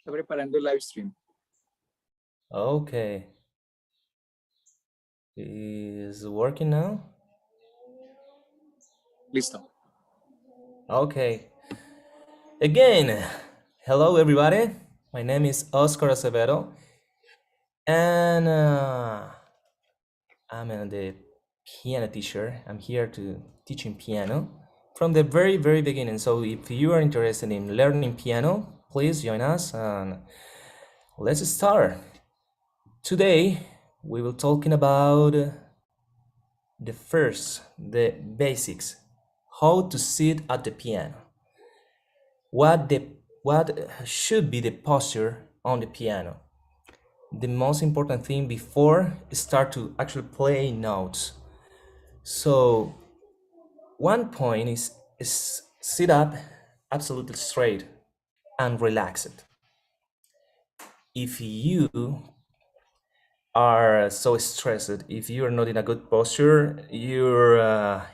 Está preparando el live stream. Okay. Is it working now? Listo. Okay. Again, hello everybody. My name is Oscar Acevedo, and I'm the piano teacher. I'm here to teaching piano from the very beginning. So if you are interested in learning piano, please join us and let's start. Today we will talking about the basics, how to sit at the piano, what should be the posture on the piano, the most important thing before start to actually play notes. So one point is sit up absolutely straight and relaxed. If you are so stressed, if you are not in a good posture, your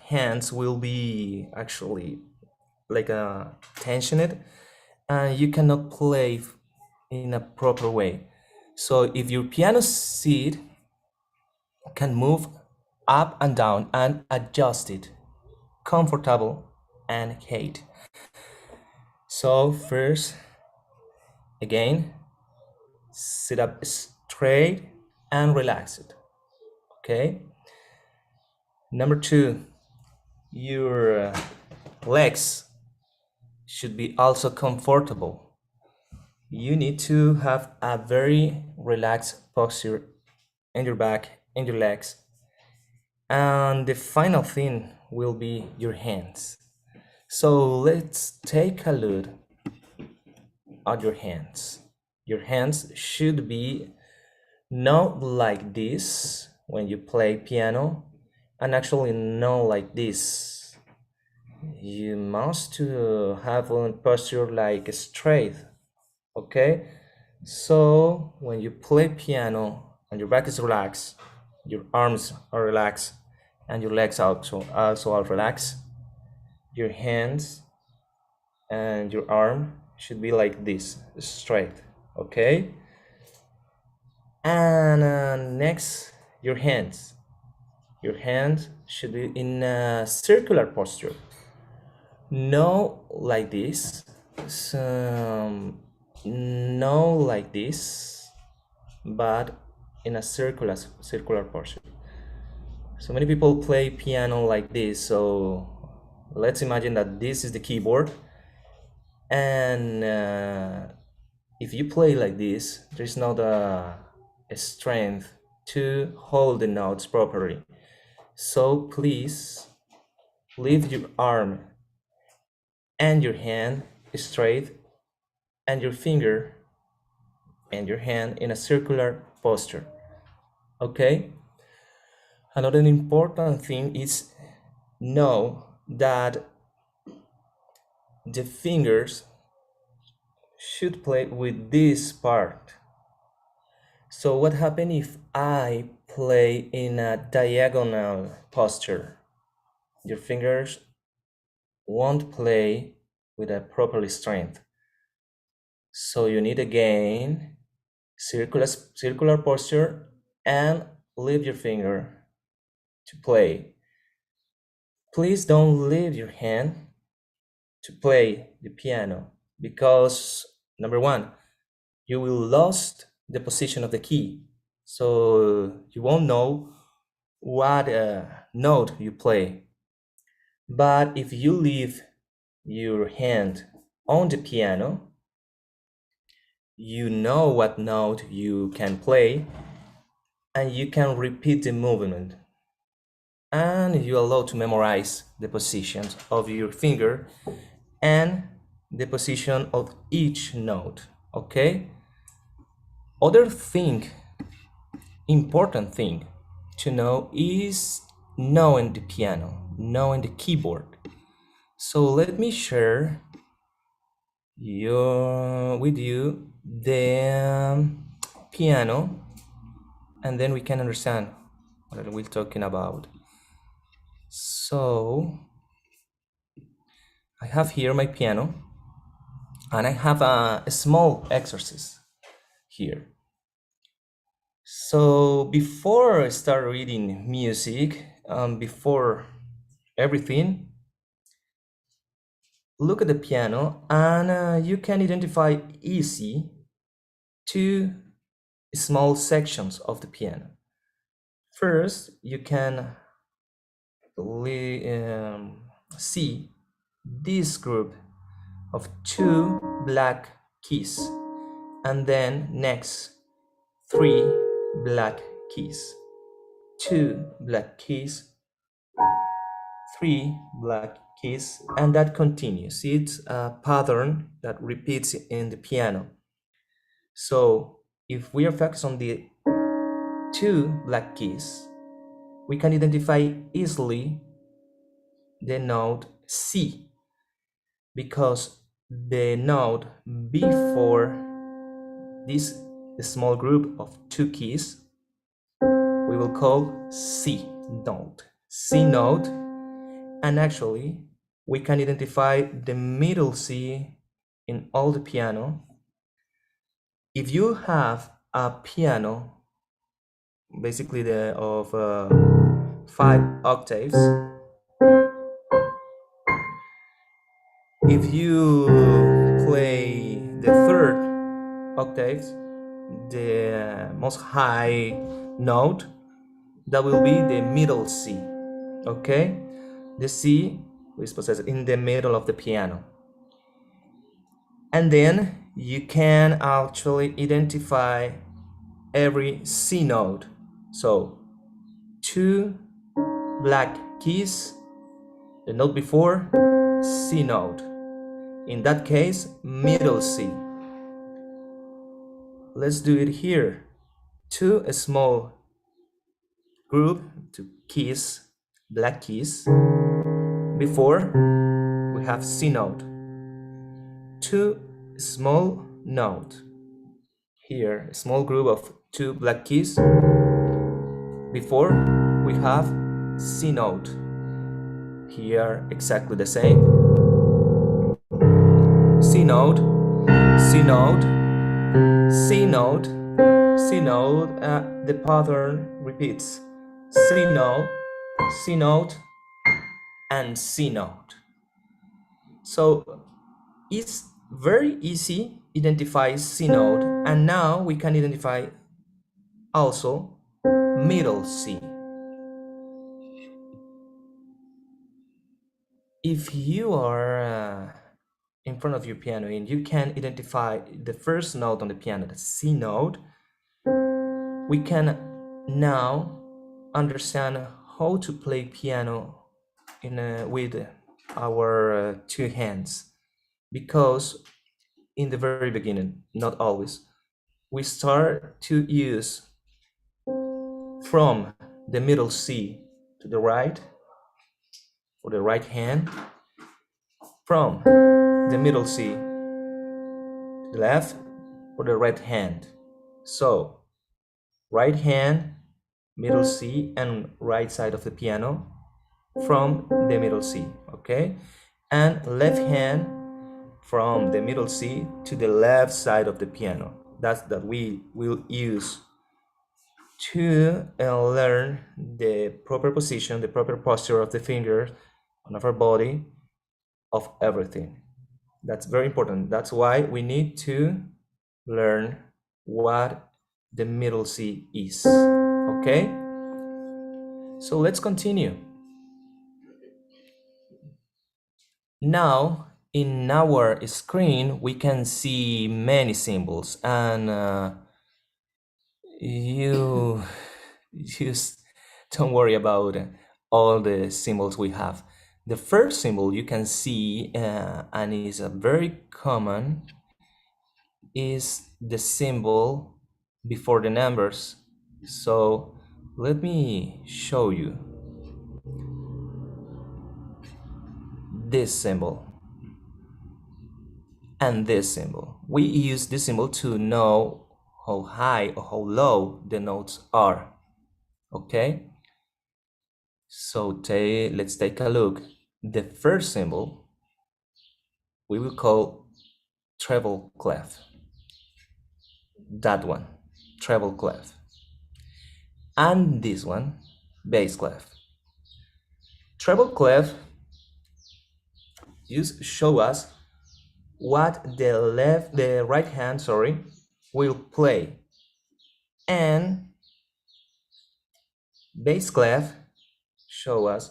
hands will be actually like tensioned, and you cannot play in a proper way. So if your piano seat can move up and down and adjust it, comfortable and height. So first, again, sit up straight and relaxed. Okay. Number two, your legs should be also comfortable. You need to have a very relaxed posture in your back, in your legs. And the final thing will be your hands. So let's take a look at your hands. Your hands should be not like this when you play piano, and actually not like this. You must have a posture like straight, okay? So when you play piano and your back is relaxed, your arms are relaxed, and your legs also are relaxed, your hands and your arm should be like this, straight, okay? And next, your hands. Your hands should be in a circular posture. No like this, no like this, but in a circular posture. So many people play piano like this. So let's imagine that this is the keyboard, and if you play like this, there's not a strength to hold the notes properly. So please leave your arm and your hand straight, and your finger and your hand in a circular posture. Okay? Another important thing is know that the fingers should play with this part. So what happens if I play in a diagonal posture? Your fingers won't play with a properly strength. So you need again circular posture and leave your finger to play. Please don't leave your hand to play the piano, because number one, you will lose the position of the key, so you won't know what note you play. But if you leave your hand on the piano, you know what note you can play, and you can repeat the movement, and you allow to memorize the positions of your finger and the position of each note. Okay? Other thing, important thing to know is knowing the piano, knowing the keyboard. So let me share with you the piano, and then we can understand what we're talking about. So I have here my piano, And I have a small exercise here. So before I start reading music, before everything, look at the piano and you can identify easy two small sections of the piano. First, you can see this group of two black keys, and then next three black keys, two black keys, three black keys, and that continues. It's a pattern that repeats in the piano. So if we are focused on the two black keys, we can identify easily the note C, because the note before this small group of two keys we will call C note. C note, and actually we can identify the middle C in all the piano. If you have a piano basically of 5 octaves, if you play the third octaves, the most high note, that will be the middle C. Okay, the C is possessed in the middle of the piano, and then you can actually identify every C note. So two black keys, the note before C note, in that case middle C. Let's do it here. Two small group, two keys, black keys, before we have C note, two small note, here a small group of two black keys, before we have C note, here exactly the same, C note, C note, C note, C note, the pattern repeats, C note, C note, and C note. So it's very easy identify C note, and now we can identify also middle C. If you are in front of your piano and you can identify the first note on the piano, the C note, we can now understand how to play piano with our two hands, because in the very beginning, not always, we start to use from the middle C to the right for the right hand, from the middle C to the left for the right hand. So right hand, middle C, and right side of the piano from the middle C, okay? And left hand from the middle C to the left side of the piano. That's that we will use to learn the proper position, the proper posture of the fingers on our body, of everything. That's very important. That's why we need to learn what the middle C is. Okay? So let's continue. Now, in our screen, we can see many symbols, and you just don't worry about all the symbols we have. The first symbol you can see, and is a very common, is the symbol before the numbers. So let me show you this symbol and this symbol. We use this symbol to know how high or how low the notes are. Okay? So let's take a look. The first symbol we will call treble clef. That one, treble clef. And this one, bass clef. Treble clef just show us what the right hand, will play, and bass clef show us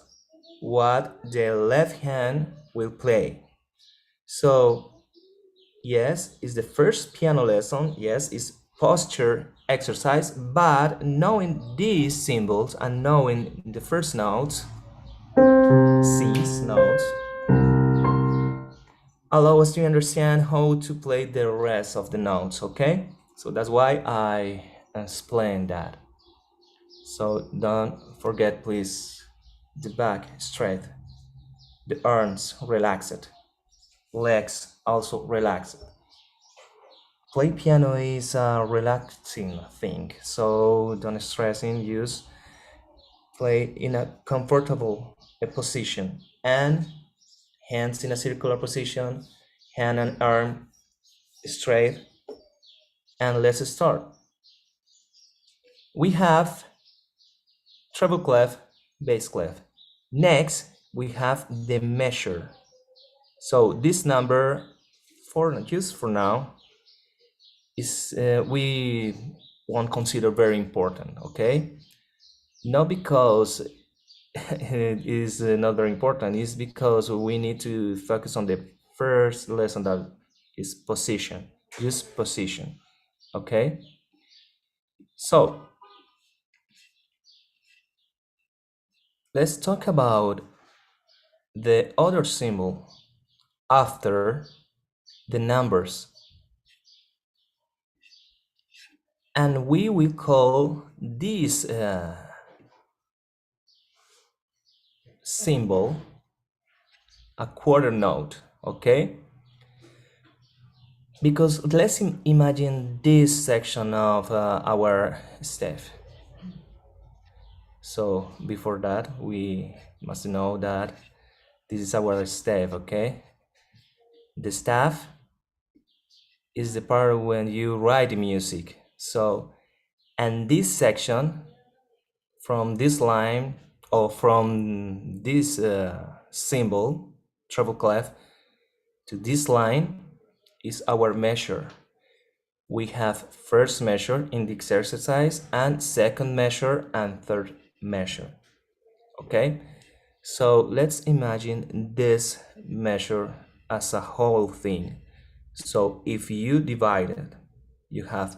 what the left hand will play. So yes, it's the first piano lesson. Yes, it's posture exercise, but knowing these symbols and knowing the first notes, C's notes, allow us to understand how to play the rest of the notes, okay? So that's why I explained that. So don't forget, please, the back straight, the arms relaxed, legs also relaxed. Play piano is a relaxing thing, so don't stress in, use play in a comfortable position and hands in a circular position, hand and arm straight, and let's start. We have treble clef, bass clef. Next, we have the measure. So this number, for just for now, is we won't consider very important, okay? Not because it is not very important, it's because we need to focus on the first lesson, that is position, use position, okay? So let's talk about the other symbol after the numbers, and we will call this symbol a quarter note, okay? Because let's imagine this section of our staff. So before that, we must know that this is our staff, okay? The staff is the part when you write the music. So, and this section, from this line or from this symbol, treble clef, to this line is our measure. We have first measure in the exercise and second measure and third measure, okay? So let's imagine this measure as a whole thing. So if you divide it, you have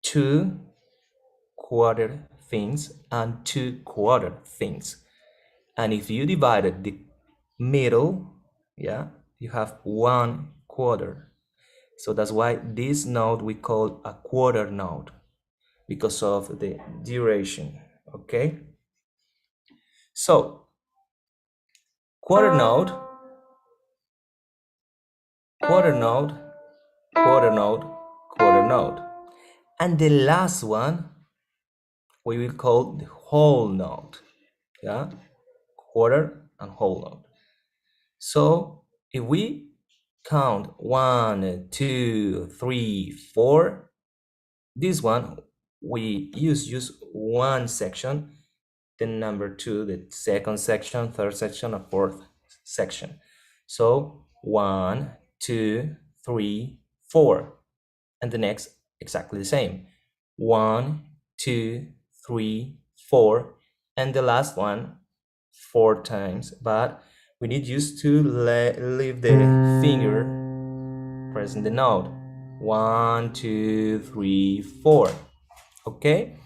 two quarter things and two quarter things. And if you divided the middle, yeah, you have one quarter. So that's why this note we call a quarter note, because of the duration, okay? So quarter note, quarter note, quarter note, quarter note. And the last one we will call the whole note, yeah? Quarter and whole note. So if we count 1, 2, 3, 4, this one we use one section, then number 2, the second section, third section, and fourth section. So 1, 2, 3, 4, and the next exactly the same. 1, 2, 3, 4, and the last one 4 times, but we need just to leave the finger pressing the note. 1, 2, 3, 4. Okay?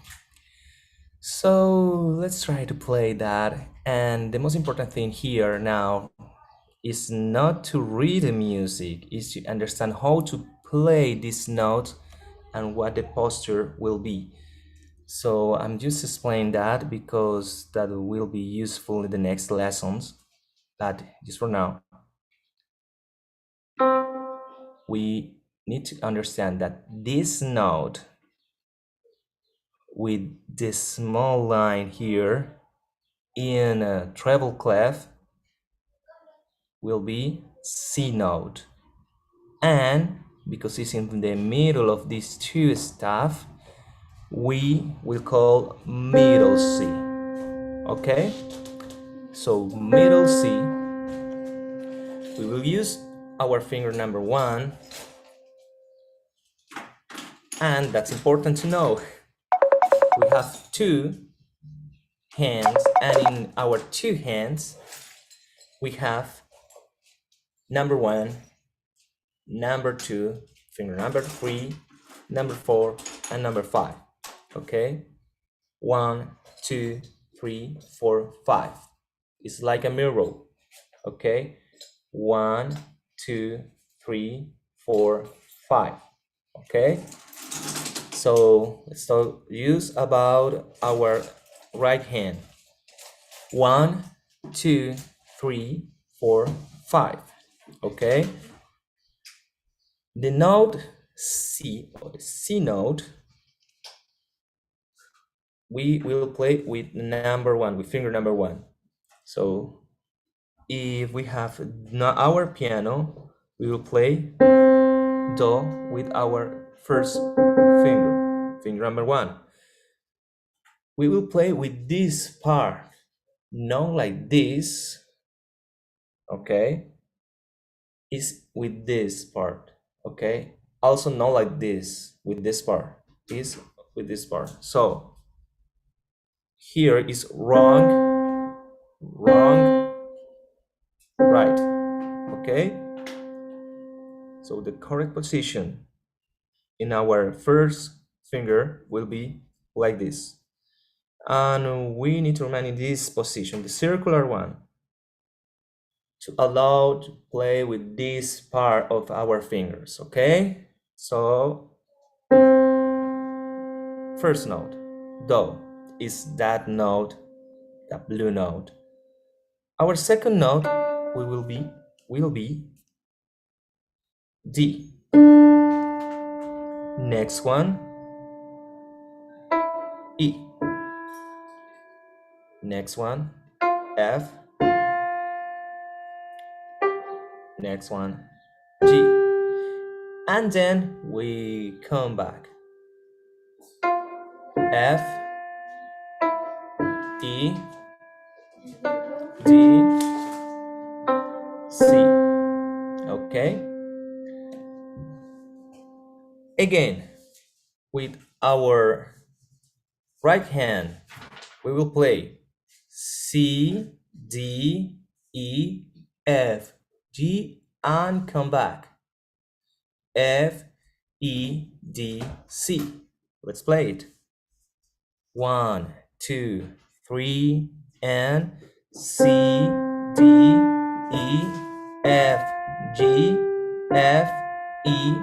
So let's try to play that. And the most important thing here now is not to read the music, is to understand how to play this note and what the posture will be. So I'm just explaining that because that will be useful in the next lessons. But just for now, we need to understand that this note with this small line here in a treble clef will be C note. and because it's in the middle of these two stuff, we will call middle C. Okay, so middle C, we will use our finger number 1, and that's important to know. We have 2 hands, and in our 2 hands we have number 1, number 2, finger number 3, number 4, and number 5. Okay, 1, 2, 3, 4, 5. It's like a mirror. Okay, 1, 2, 3, 4, 5. Okay, so let's use about our right hand. 1, 2, 3, 4, 5. Okay, the note C, or the C note, we will play with number 1, with finger number 1. So if we have our piano, we will play Do with our first finger, finger number 1. We will play with this part, not like this, okay? Is with this part, okay? Also not like this, with this part, is with this part. So here is wrong, wrong, right, okay? So the correct position in our first finger will be like this. And we need to remain in this position, the circular one, to allow to play with this part of our fingers, okay? So first note, Do, is that note, the blue note. Our second note will be D. Next one, E. Next one, F. Next one, G. And then we come back. F, E, D, C. Okay? Again, with our right hand, we will play C, D, E, F, G, and come back. F, E, D, C. Let's play it. 1, 2, 3, and C, D, E, F, G, F, E,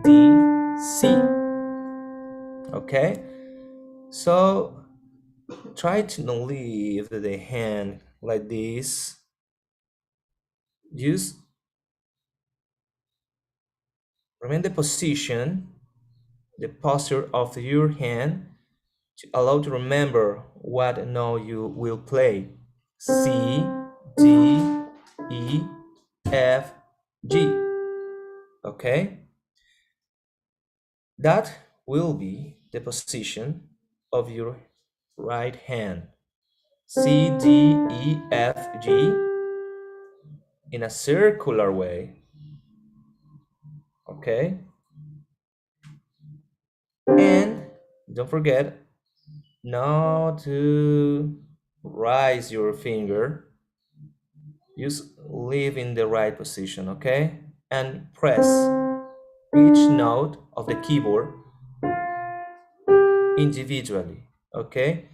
D, C. Okay? So try to not leave the hand like this. Just remain the position, the posture of your hand, to allow to remember what note you will play. C, D, E, F, G. Okay? That will be the position of your right hand. C, D, E, F, G in a circular way. Okay? And don't forget not to raise your finger. Just leave in the right position, okay? And press each note of the keyboard individually, okay?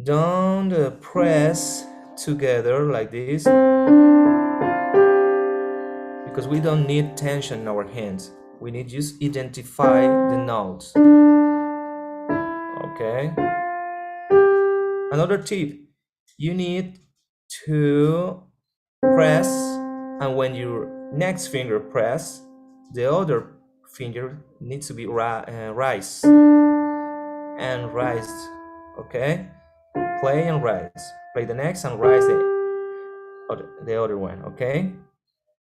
Don't press together like this, because we don't need tension in our hands. We need just identify the notes, okay? Another tip, you need to press, and when your next finger press, the other finger needs to be raised and raised, okay? Play and rise. Play the next and rise the other one, okay?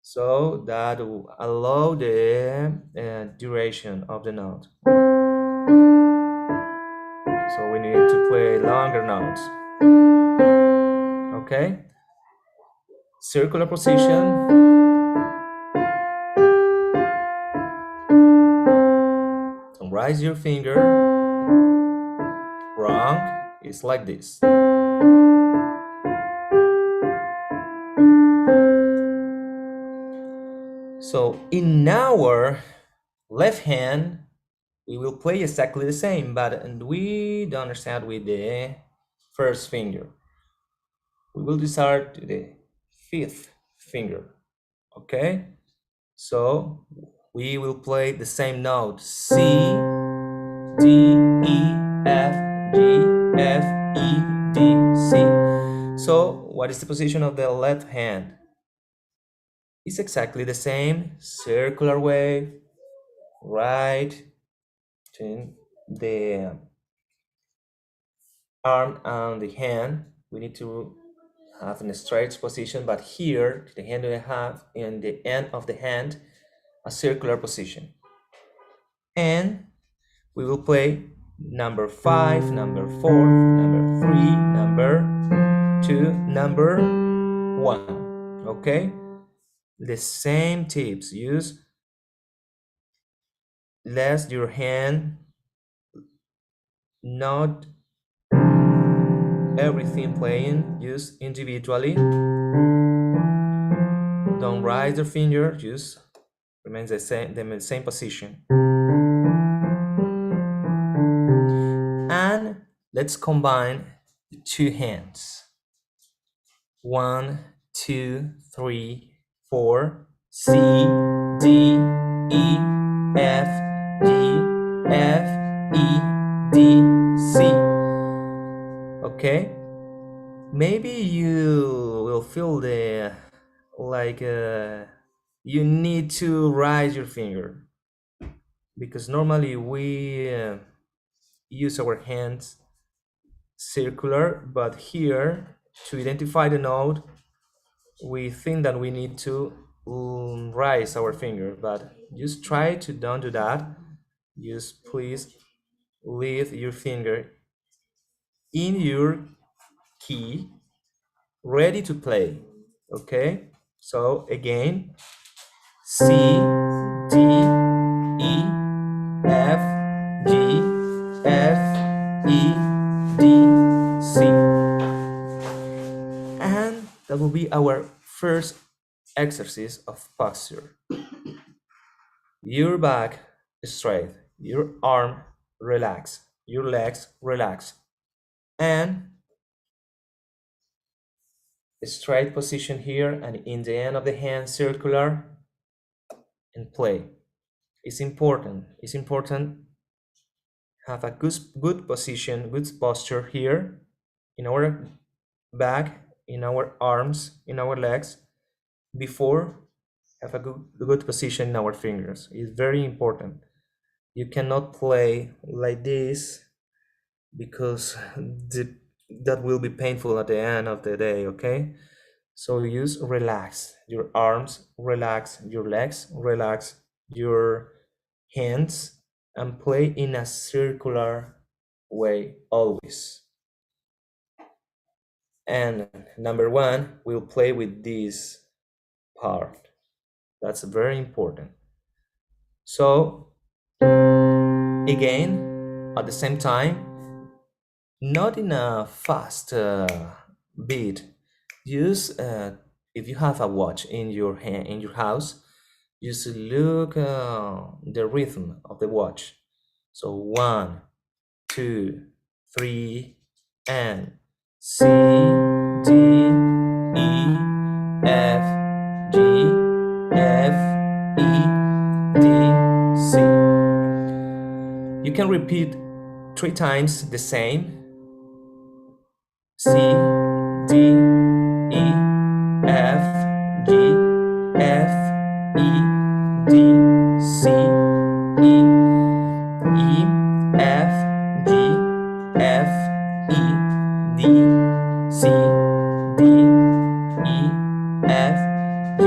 So that will allow the duration of the note. So we need to play longer notes. Okay? Circular position. Raise your finger. Wrong. It's like this. So in our left hand, we will play exactly the same, but we don't start with the first finger. We will start to the fifth finger. Okay? So we will play the same note: C, D, E, F, G, F, E, D, C. So what is the position of the left hand? It's exactly the same, circular wave, right, to the arm and the hand. We need to have a straight position, but here the hand we have in the end of the hand a circular position. And we will play number 5, number 4, number 3, number 2, number 1. Okay? The same tips. Use less your hand, not everything playing, use individually. Don't raise your finger, just remains the same position. And let's combine the two hands. 1, 2, 3, 4. C, D, E, F, G, F, E, D, C. Okay? Maybe you will feel the like you need to raise your finger, because normally we use our hands circular, but here to identify the note we think that we need to raise our finger, but just try to don't do that. Just please leave your finger in your key, ready to play. Okay, so again, C, D, E, F, G, F, E, D, C. And that will be our first exercise of posture. Your back straight, your arm relax, your legs relax, and a straight position here, and in the end of the hand circular, and play. It's important have a good position, good posture here in our back, in our arms, in our legs, before have a good position in our fingers. It's very important. You cannot play like this, because that will be painful at the end of the day. Okay, so use relax your arms, relax your legs, relax your hands, and play in a circular way always. And number 1, we'll play with this part. That's very important. So again, at the same time, not in a fast beat. Use if you have a watch in your hand in your house, just look the rhythm of the watch. So 1, 2, 3, and C, D, E, F, G, F, E, D, C. You can repeat 3 times the same. C, D, E, F, G, F, E, D, C, E, E, F, G, F, E, D, C, D, E, F, G,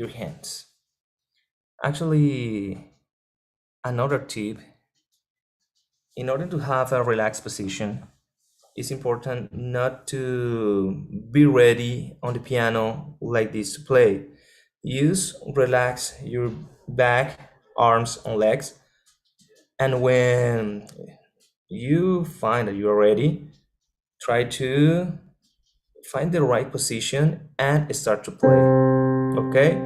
your hands. Actually, another tip, in order to have a relaxed position, it's important not to be ready on the piano like this to play. Relax your back, arms, and legs. And when you find that you're ready, try to find the right position and start to play. Okay?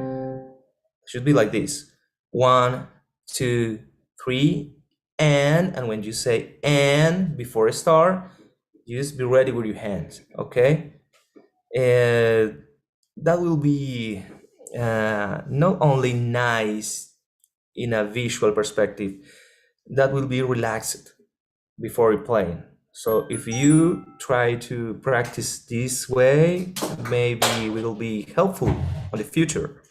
Should be like this. 1, 2, 3, and when you say and before a start, just be ready with your hands. Okay? That will be not only nice in a visual perspective, that will be relaxed before playing. So if you try to practice this way, maybe it will be helpful in the future.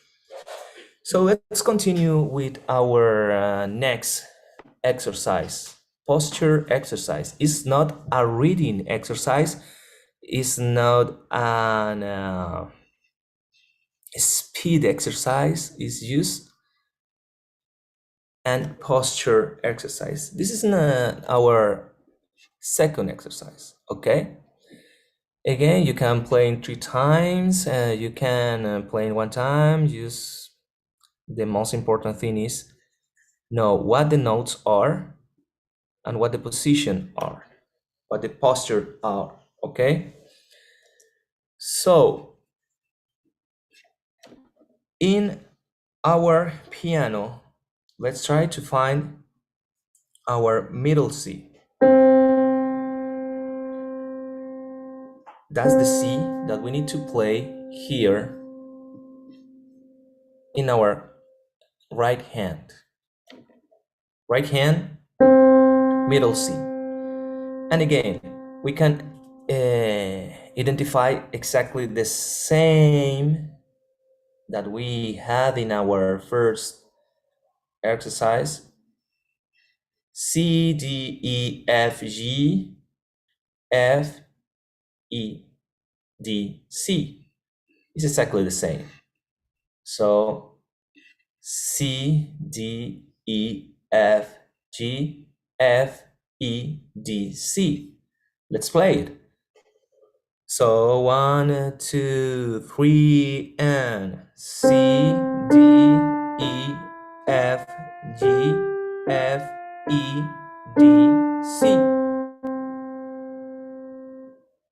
So let's continue with our next exercise. Posture exercise. It's not a reading exercise. It's not an speed exercise. It's just an posture exercise. This is our second exercise. Okay. Again, you can play in 3 times. You can play in 1 time. Just the most important thing is know what the notes are and what the position are, what the posture are. Okay. So in our piano, let's try to find our middle C. That's the C that we need to play here in our right hand. Right hand, middle C. And again, we can identify exactly the same that we had in our first exercise. C, D, E, F, G, F, E, D, C. It's exactly the same. So C, D, E, F, G, F, E, D, C. Let's play it. So 1, 2, 3, and C, D, E, F, G, F, E, D, C.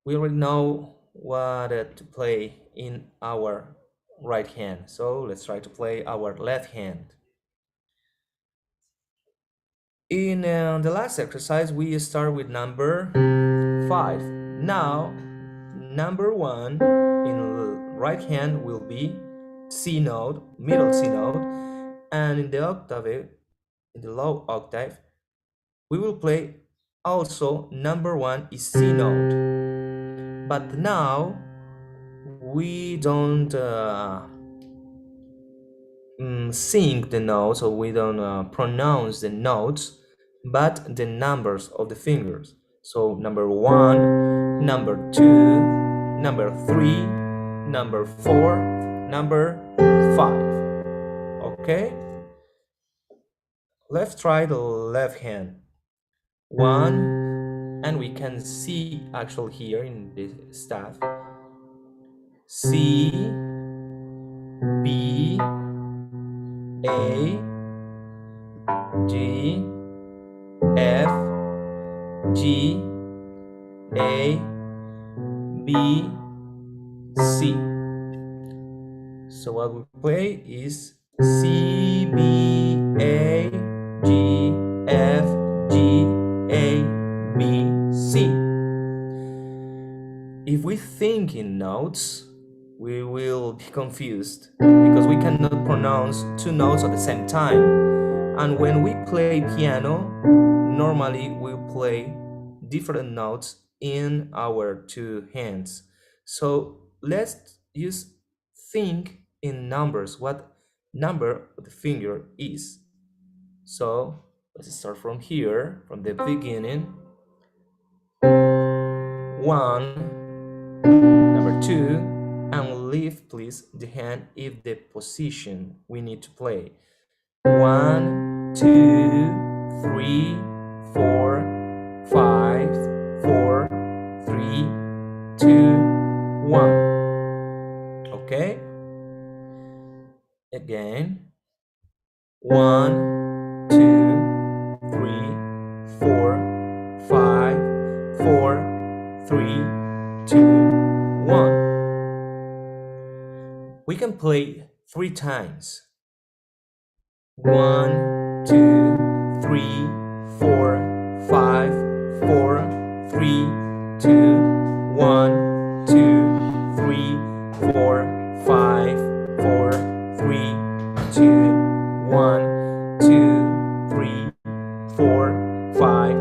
We already know what to play in our right hand. So let's try to play our left hand. In the last exercise, we start with number 5. Now, number 1 in the right hand will be C note, middle C note, and in the octave, in the low octave, we will play also number 1 is C note. But now we don't sing the notes, or we don't pronounce the notes, but the numbers of the fingers. So number 1, number 2, number 3, number 4, number 5. Okay? Let's try the left hand. 1, and we can see actually here in the staff C, B, A, G, F, G, A, B, C. So what we play is C, B, A, G, F, G, A, B, C. If we think in notes, we will be confused because we cannot pronounce 2 notes at the same time. And when we play piano, normally we play different notes in our 2 hands. So let's just think in numbers, what number the finger is. So let's start from here, from the beginning. 1, number 2, and leave please the hand in the position we need to play. 1, 2, 3, 4, 5, 4, 3, 2, 1. Okay? Again. 1, 2, 3, 4, 5, 4, 3, 2, 1. We can play 3 times. 1, 2, 3, 4, 5, 4, 3, 2, 1, 2, 3, 4, 5, 4, 3, 2, 1, 2, 3, 4, 5,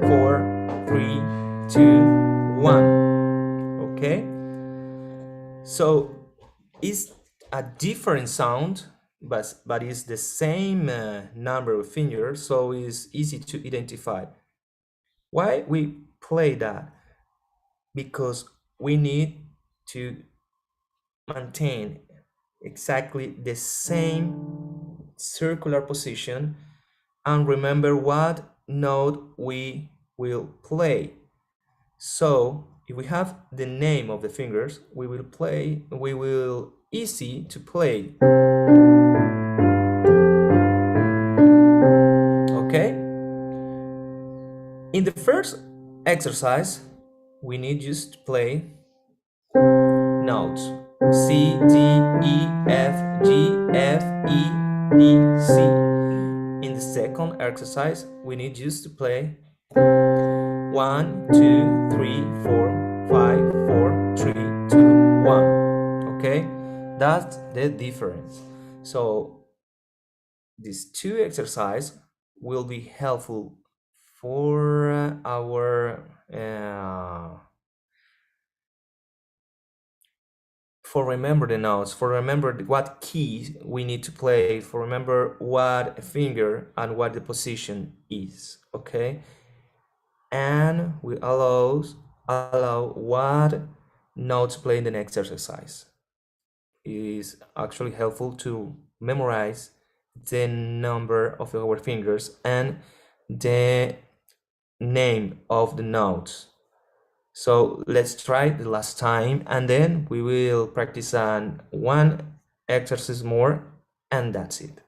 4, 3, 2, 1. Okay? So it's a different sound, but it's the same number of fingers, so it's easy to identify. Why we play that? Because we need to maintain exactly the same circular position and remember what note we will play. So if we have the name of the fingers, we will easy to play. Okay? In the first exercise, we need just to play notes. C, D, E, F, G, F, E, D, C. In the second exercise, we need just to play 1, 2, 3, 4, 5, 4, 3, 2, 1. Okay? That's the difference. So these two exercises will be helpful for for remember the notes, for remember what keys we need to play, for remember what finger and what the position is. Okay, and we allow what notes play in the next exercise. It is actually helpful to memorize the number of our fingers and the name of the notes. So let's try the last time and then we will practice on one exercise more and that's it.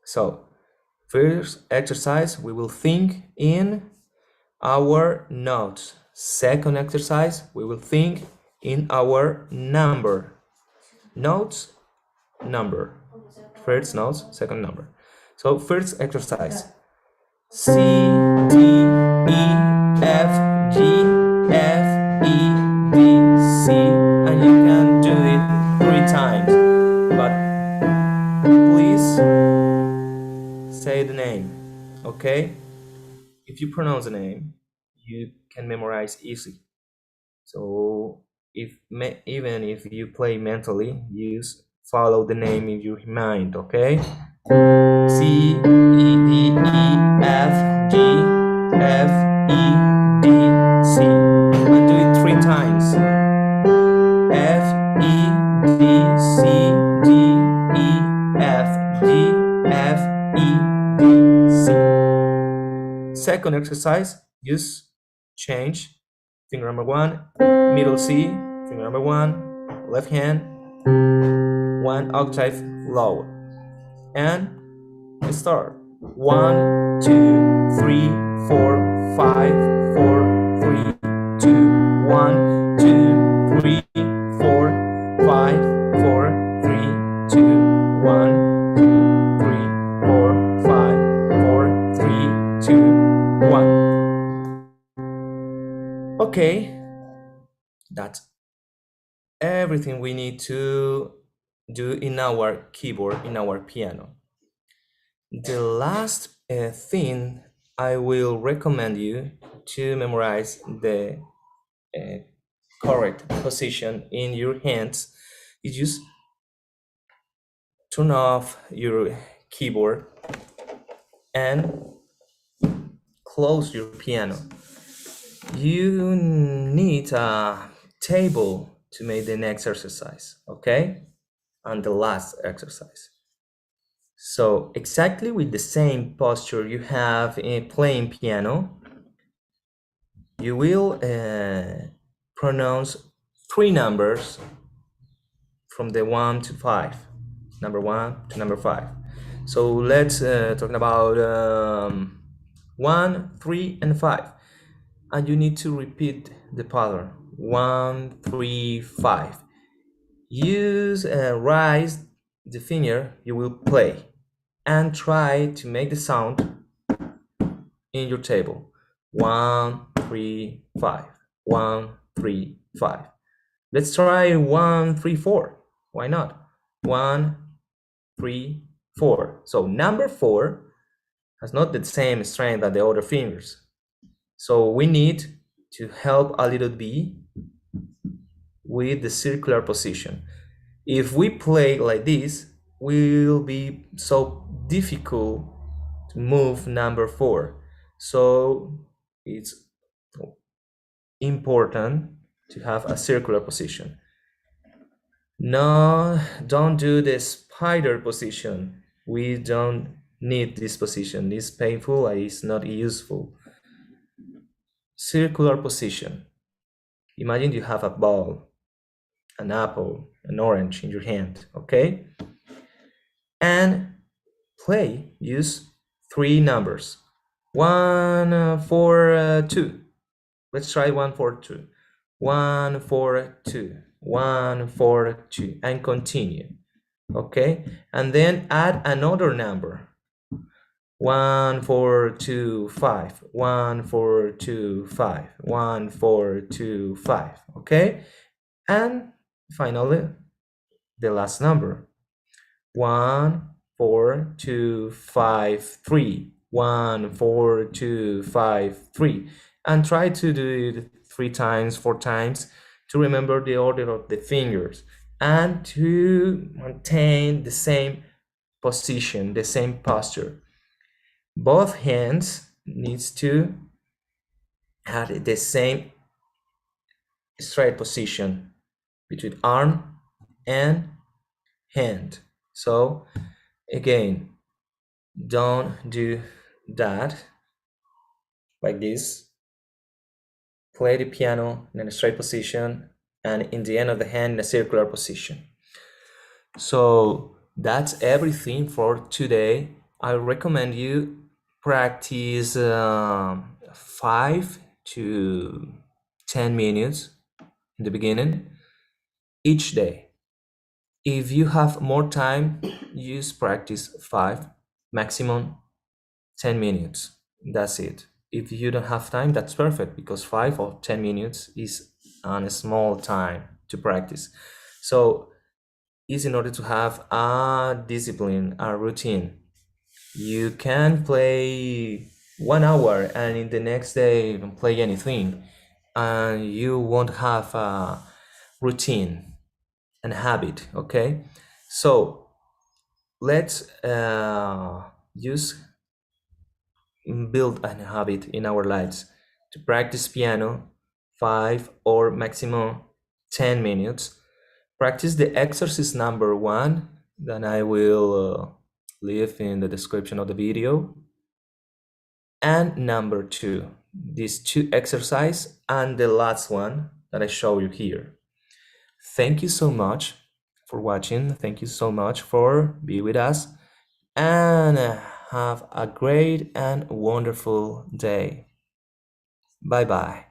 So first exercise, we will think in our notes. Second exercise, we will think in our number. Notes, number. First notes, second number. So first exercise. C, D, E, F, G, F, E, D, C, and you can do it 3 times, but please say the name, okay? If you pronounce the name, you can memorize easily. So even if you play mentally, use follow the name in your mind, okay? C, E, D, E, F, G, F, E, D, C. And do it 3 times. F, E, D, C, D, E, F, G, F, E, D, C. Second exercise, just change finger number 1, middle C, finger number 1, left hand, 1 octave lower. And start. 1, 2, 3, 4, 5, 4, 3, 2, 1, 2, 3, 4, 5, 4, 3, 2, 1, 2, 3, 4, 5, 4, 3, 2, 1. Okay, that's everything we need to do in our keyboard, in our piano. The last thing I will recommend you to memorize the correct position in your hands is just turn off your keyboard and close your piano. You need a table to make the next exercise, okay? And the last exercise. So exactly with the same posture you have in playing piano, you will pronounce three numbers from the 1 to 5. Number 1 to number 5. So let's talking about 1, 3, and 5. And you need to repeat the pattern. 1, 3, 5. Use raise the finger you will play and try to make the sound in your table. 1, 3, 5. 1, 3, 5. Let's try 1, 3, 4. Why not? 1, 3, 4. So number 4 has not the same strength as the other fingers. So we need to help a little bit with the circular position. If we play like this, will be so difficult to move number 4. So it's important to have a circular position. No, don't do the spider position. We don't need this position. It's painful and it's not useful. Circular position. Imagine you have a ball, an apple, an orange in your hand, okay? And play, use three numbers. 1, 4, 2. Let's try 1, 4, 2. 1, 4, 2. 1, 4, 2. And continue. Okay? And then add another number. 1, 4, 2, 5. 1, 4, 2, 5. 1, 4, 2, 5. Okay? And finally, the last number. 1, 4, 2, 5, 3. 1, 4, 2, 5, 3. And try to do it 3 times, 4 times to remember the order of the fingers and to maintain the same position, the same posture. Both hands needs to have the same straight position between arm and hand. So again, don't do that like this. Play the piano in a straight position and in the end of the hand in a circular position. So that's everything for today. I recommend you practice 5 to 10 minutes in the beginning each day. If you have more time, use practice 5, maximum 10 minutes. That's it. If you don't have time, that's perfect because 5 or 10 minutes is a small time to practice. So is in order to have a discipline, a routine. You can play 1 hour and in the next day don't play anything, and you won't have a routine and habit. Okay, so let's use build a habit in our lives to practice piano 5 or maximum 10 minutes. Practice the exercise number 1 that I will leave in the description of the video, and number 2, these 2 exercise, and the last one that I show you here. Thank you so much for watching. Thank you so much for being with us, and have a great and wonderful day. Bye bye.